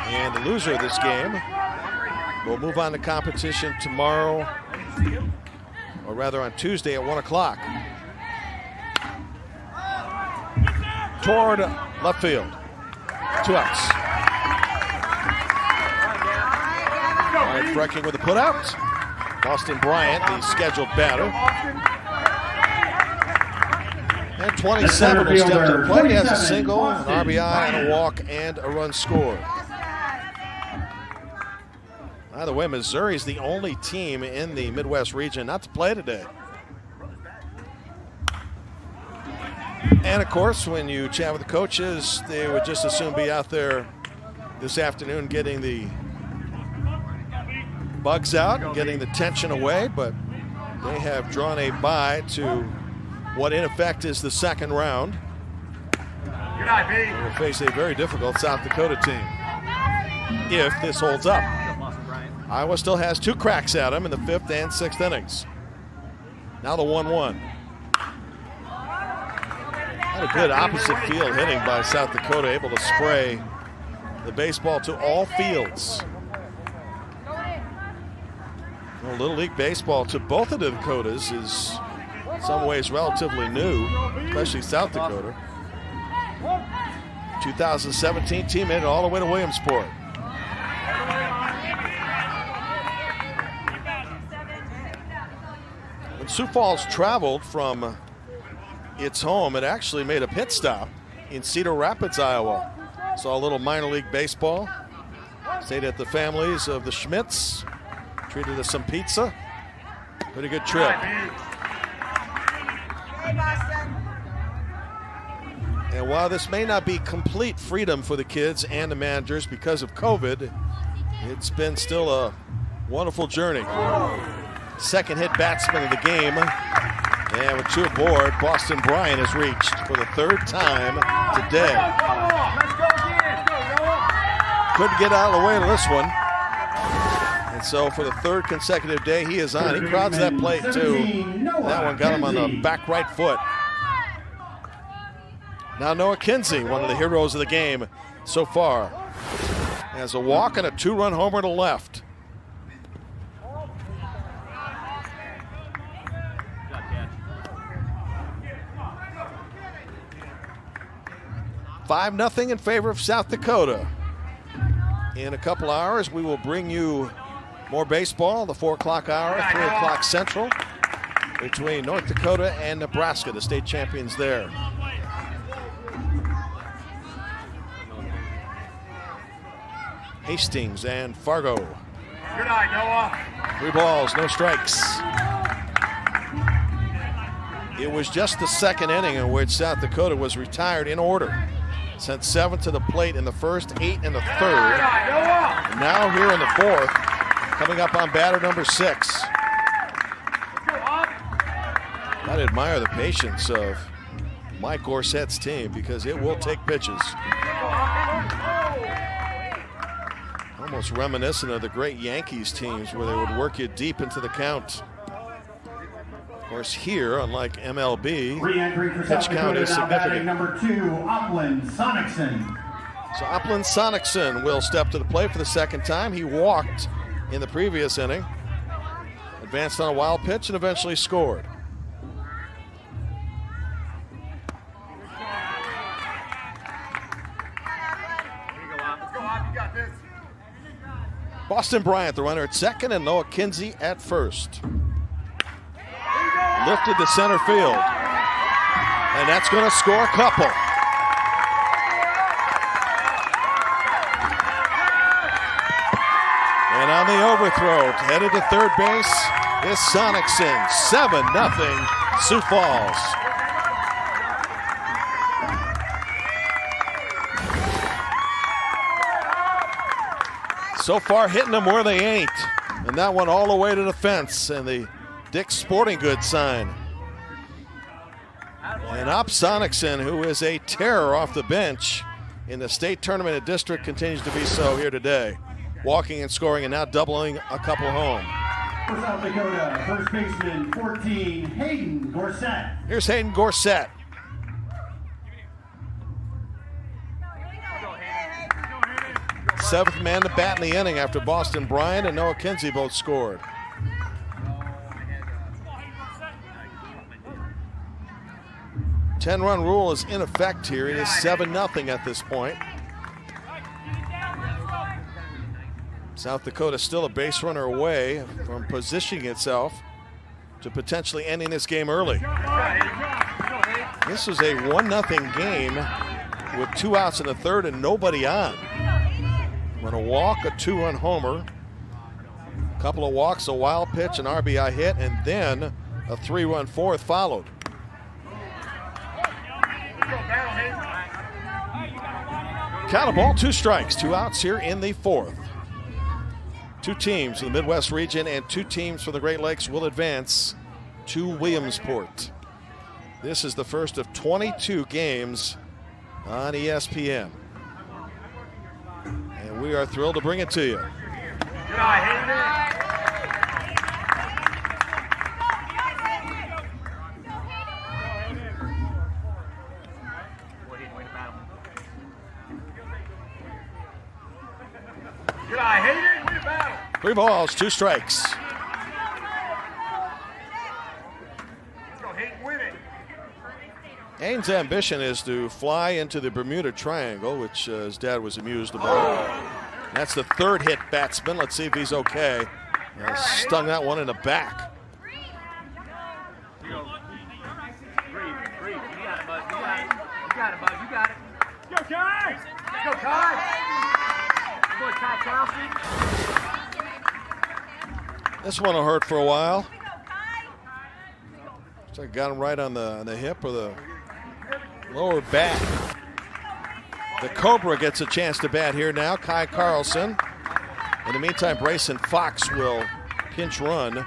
And the loser of this game will move on to competition tomorrow, or rather on Tuesday at 1 o'clock. Toward left field. 2 outs. Ryan Frecking with a putout. Boston Bryant, the scheduled batter. And 27 will step to the plate. He has a single, an RBI, and a walk, and a run scored. By the way, Missouri is the only team in the Midwest region not to play today. And of course, when you chat with the coaches, they would just as soon be out there this afternoon getting the bugs out and getting the tension away, but they have drawn a bye to what in effect is the second round. Good night, B. They will face a very difficult South Dakota team if this holds up. Iowa still has 2 cracks at them in the 5th and 6th innings. Now the 1-1. Not a good opposite field hitting by South Dakota, able to spray the baseball to all fields. Well, Little League Baseball to both of the Dakotas is in some ways relatively new, especially South Dakota. 2017 team made it all the way to Williamsport. When Sioux Falls traveled from its home, it actually made a pit stop in Cedar Rapids, Iowa. Saw a little minor league baseball. Stayed at the families of the Schmitz. Treated us some pizza. Pretty good trip. And while this may not be complete freedom for the kids and the managers because of COVID, it's been still a wonderful journey. Second hit batsman of the game. And with 2 aboard, Boston Bryant has reached for the 3rd time today. Couldn't get out of the way to this one. And so for the 3rd consecutive day, he is on. He crowds that plate too. That one got him on the back right foot. Now Noah Kinsey, one of the heroes of the game so far, has a walk and a 2-run homer to left. Five 5-0 in favor of South Dakota. In a couple hours, we will bring you more baseball, the 4 o'clock hour, 3 o'clock Central, between North Dakota and Nebraska, the state champions there. Hastings and Fargo. Good night, Noah. 3 balls, no strikes. It was just the 2nd inning in which South Dakota was retired in order. Sent 7 to the plate in the 1st, 8 in the 3rd. And now here in the 4th, coming up on batter number 6. I'd admire the patience of Mike Gorset's team because it will take pitches. Almost reminiscent of the great Yankees teams where they would work you deep into the count. Of course, here, unlike MLB, pitch count is significant. Number 2, Upland Sonicson. So Upland Sonicson will step to the plate for the 2nd time. He walked in the previous inning, advanced on a wild pitch, and eventually scored. Boston Bryant, the runner at 2nd, and Noah Kinsey at 1st. Lifted to center field. And that's going to score a couple. And on the overthrow, headed to third base, is Sonicson. 7-0 Sioux Falls. So far hitting them where they ain't. And that one all the way to the fence and the Dick's Sporting Goods sign. And Op Sonicson, who is a terror off the bench in the state tournament at district, continues to be so here today. Walking and scoring and now doubling a couple home. For South Dakota, first baseman 14, Hayden Gorsett. Here's Hayden Gorsett. Seventh man to bat in the inning after Boston Bryant and Noah Kinsey both scored. Ten-run rule is in effect here. It is 7-0 at this point. South Dakota still a base runner away from positioning itself to potentially ending this game early. This was a 1-0 game with 2 outs in the third and nobody on. When a walk, a 2-run homer, a couple of walks, a wild pitch, an RBI hit, and then a 3-run fourth followed. Count a ball, 2 strikes, 2 outs here in the fourth. 2 teams in the Midwest region and 2 teams for the Great Lakes will advance to Williamsport. This is the first of 22 games on ESPN. And we are thrilled to bring it to you. Good eye, Hayden. Good eye, Hayden. Way to battle. 3 balls, 2 strikes. Let's go, Hayden. Win it. Hayden's ambition is to fly into the Bermuda Triangle, which his dad was amused about. That's the 3rd hit batsman. Let's see if he's okay. Stung that one in the back. Breathe. You got it, bud. You got it, bud. You got it. Go, Kai. Go, Kai. Good boy, Kai Carlson. This one will hurt for a while. So I got him right on the hip or the lower back. The Cobra gets a chance to bat here now. Kai Carlson. In the meantime, Brayson Fox will pinch run,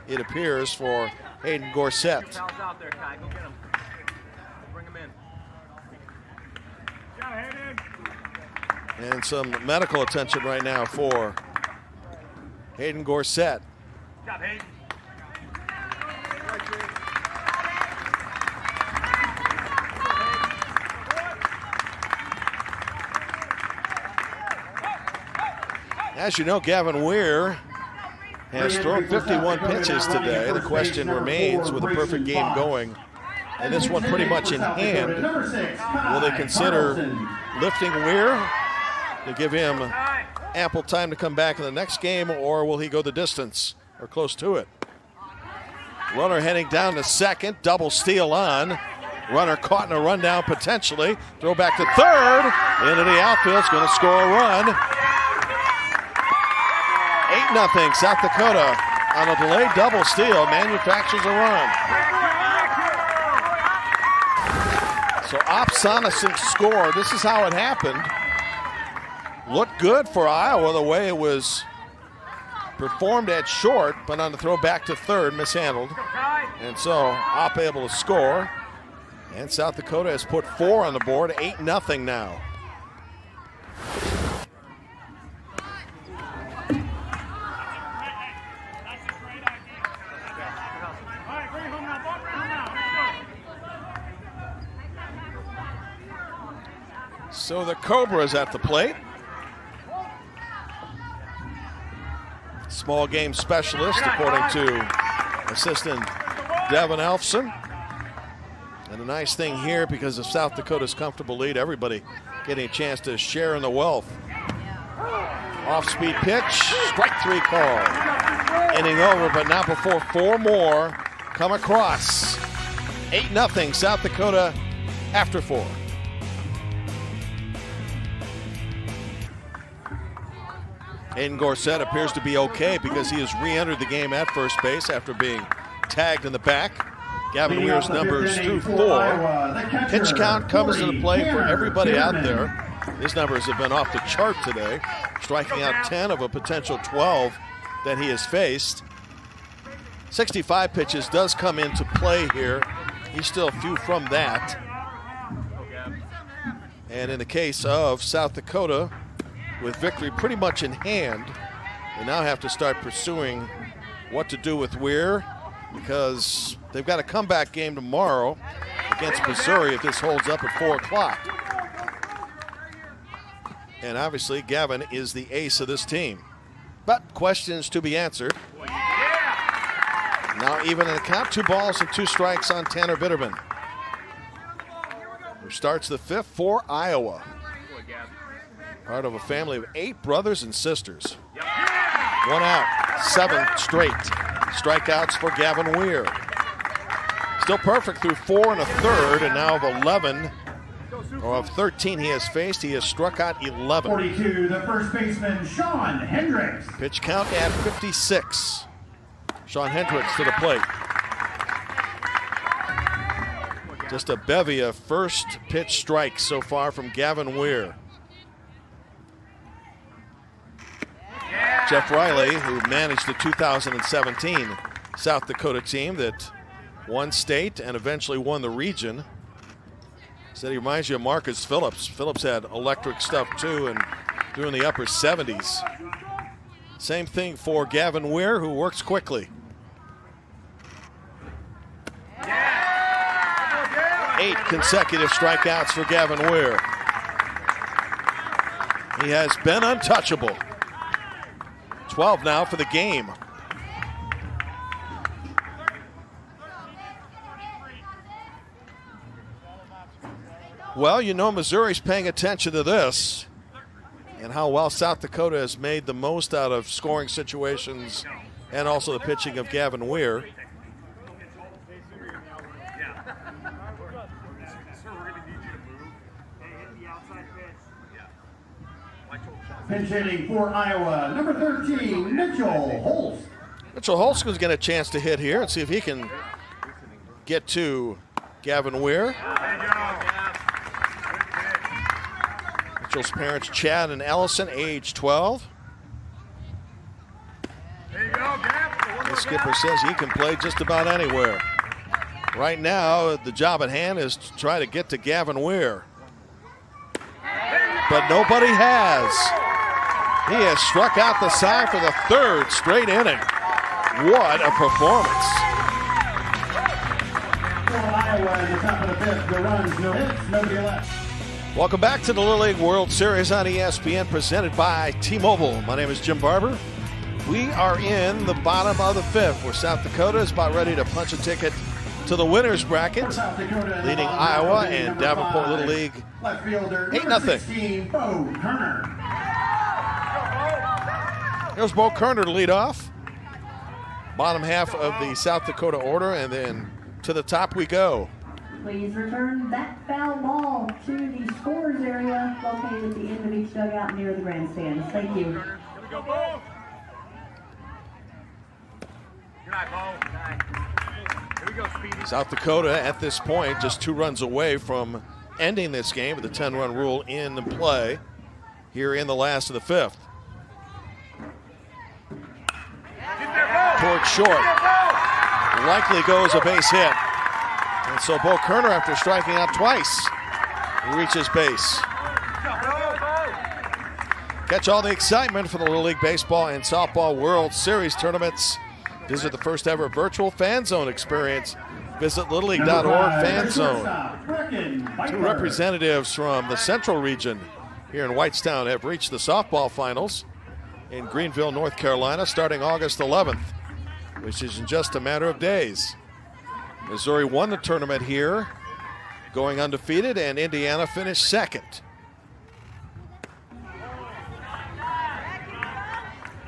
it appears, for Hayden Gorsett. Out there, Kai. Go get him. Bring him in. And some medical attention right now for Hayden Gorsett. Good job, Hayden. As you know, Gavin Weir has thrown 51 pitches today. The question remains, with a perfect game going, and this one pretty much in hand, will they consider lifting Weir to give him ample time to come back in the next game, or will he go the distance or close to it? Runner heading down to second, double steal on. Runner caught in a rundown potentially. Throw back to third, into the outfield, is going to score a run. 8-0 South Dakota on a delayed double steal manufactures a run. So Op Sonicson scored. This is how it happened. Looked good for Iowa the way it was performed at short, but on the throw back to third, mishandled. And so Op able to score. And South Dakota has put 4 on the board, 8-0 now. So the Cobra's at the plate. Small game specialist, according to assistant Devin Elfson. And the nice thing here, because of South Dakota's comfortable lead, everybody getting a chance to share in the wealth. Off-speed pitch, strike 3 call. Inning over, but not before 4 more come across. 8-0 South Dakota after 4. Aiden Gorsett appears to be okay because he has re-entered the game at first base after being tagged in the back. Gavin Weir's numbers through 4. Pitch count comes into play for everybody out there. His numbers have been off the chart today, striking out 10 of a potential 12 that he has faced. 65 pitches does come into play here. He's still a few from that. And in the case of South Dakota, with victory pretty much in hand, they now have to start pursuing what to do with Weir, because they've got a comeback game tomorrow against Missouri if this holds up at 4 o'clock. And obviously Gavin is the ace of this team. But questions to be answered. Now even in the count, 2 balls and 2 strikes on Tanner Bitterman, who starts the 5th for Iowa. Part of a family of 8 brothers and sisters. 1 out, 7 straight strikeouts for Gavin Weir. Still perfect through 4 1/3, and now of 11, or of 13 he has faced, he has struck out 11. 42, the first baseman, Sean Hendricks. Pitch count at 56. Sean Hendricks to the plate. Just a bevy of first pitch strikes so far from Gavin Weir. Jeff Riley, who managed the 2017 South Dakota team that won state and eventually won the region, said he reminds you of Marcus Phillips. Phillips had electric stuff too and threw in the upper 70s. Same thing for Gavin Weir, who works quickly. 8 consecutive strikeouts for Gavin Weir. He has been untouchable. 12 now for the game. Well, you know Missouri's paying attention to this and how well South Dakota has made the most out of scoring situations and also the pitching of Gavin Weir. Pinch hitting for Iowa, number 13, Mitchell Holst. Mitchell Holst is getting a chance to hit here and see if he can get to Gavin Weir. Mitchell's parents, Chad and Ellison, age 12. The skipper says he can play just about anywhere. Right now, the job at hand is to try to get to Gavin Weir. But nobody has. He has struck out the side for the 3rd straight inning. What a performance. For Iowa in the top of the 5th, the runs, no hits, nobody left. Welcome back to the Little League World Series on ESPN, presented by T-Mobile. My name is Jim Barber. We are in the bottom of the 5th, where South Dakota is about ready to punch a ticket to the winner's bracket, leading Iowa and Davenport Little League 8-0. Bo Kerner. Here's Bo Kerner to lead off. Bottom half of the South Dakota order, and then to the top we go. Please return that foul ball to the scorers area located at the end of each dugout near the grandstands. Thank you. Here we go, Bo. Good night, Bo. Good night. Here we go, Speedy. South Dakota at this point just 2 runs away from ending this game with the 10-run rule in play here in the last of the 5th. Towards short. Likely goes a base hit. And so Bo Kerner, after striking out twice, reaches base. Catch all the excitement for the Little League Baseball and Softball World Series tournaments. Visit the first ever virtual fan zone experience. Visit littleleague.org fan zone. 2 representatives from the Central region here in Whitestown have reached the softball finals in Greenville, North Carolina, starting August 11th, which is in just a matter of days. Missouri won the tournament here, going undefeated, and Indiana finished 2nd.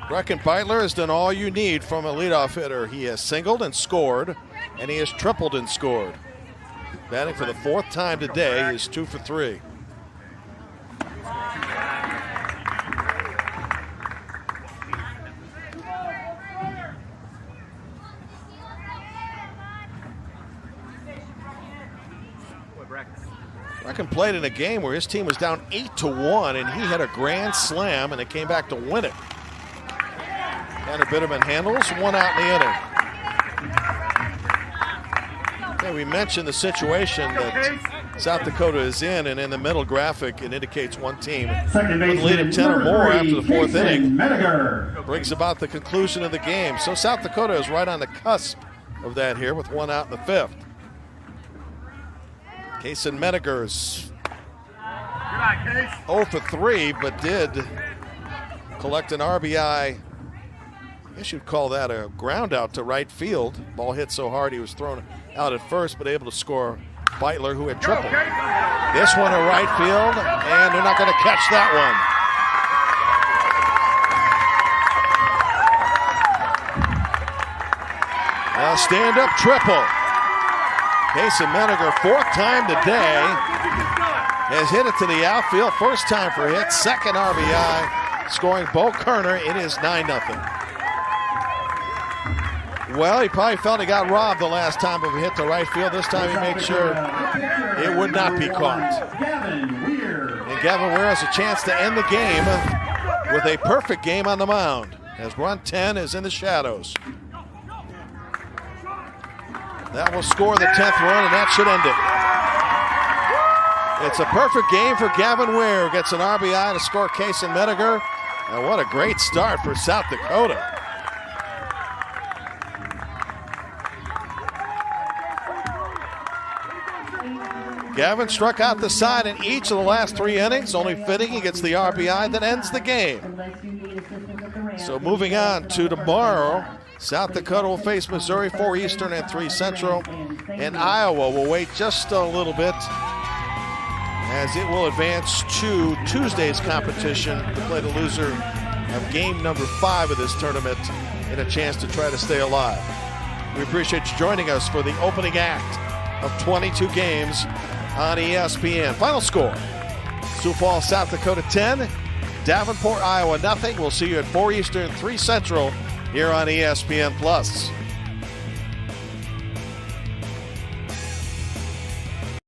Brecken Beitler has done all you need from a leadoff hitter. He has singled and scored, and he has tripled and scored. Batting for the 4th time today, he is 2 for 3. Brecken played in a game where his team was down 8-1, and he had a grand slam, and it came back to win it. Tanner Bitterman handles, 1 out in the inning. Okay, we mentioned the situation that South Dakota is in, and in the middle graphic, it indicates one team with a lead of 10 or more after the 4th inning brings about the conclusion of the game. So South Dakota is right on the cusp of that here with 1 out in the 5th. Kason Mediger's 0 for 3, but did collect an RBI. I guess you'd call that a ground out to right field. Ball hit so hard he was thrown out at first, but able to score Beitler, who had tripled. This one to right field, and they're not going to catch that one. A stand-up triple. Kason Mediger, 4th time today, has hit it to the outfield. First time for hit, 2nd RBI, scoring Bo Kerner. It is 9-0. Well, he probably felt he got robbed the last time of a hit to right field. This time he made sure it would not be caught. And Gavin Weir has a chance to end the game with a perfect game on the mound, as run 10 is in the shadows. That will score the 10th run, and that should end it. It's a perfect game for Gavin Weir. Gets an RBI to score Kason Mediger. And what a great start for South Dakota. Gavin struck out the side in each of the last 3 innings. Only fitting he gets the RBI that ends the game. So moving on to tomorrow, South Dakota will face Missouri, 4 Eastern and 3 Central. And Iowa will wait just a little bit as it will advance to Tuesday's competition to play the loser of game number 5 of this tournament and a chance to try to stay alive. We appreciate you joining us for the opening act of 22 games on ESPN. Final score, Sioux Falls, South Dakota 10, Davenport, Iowa nothing. We'll see you at 4 Eastern, 3 Central here on ESPN+.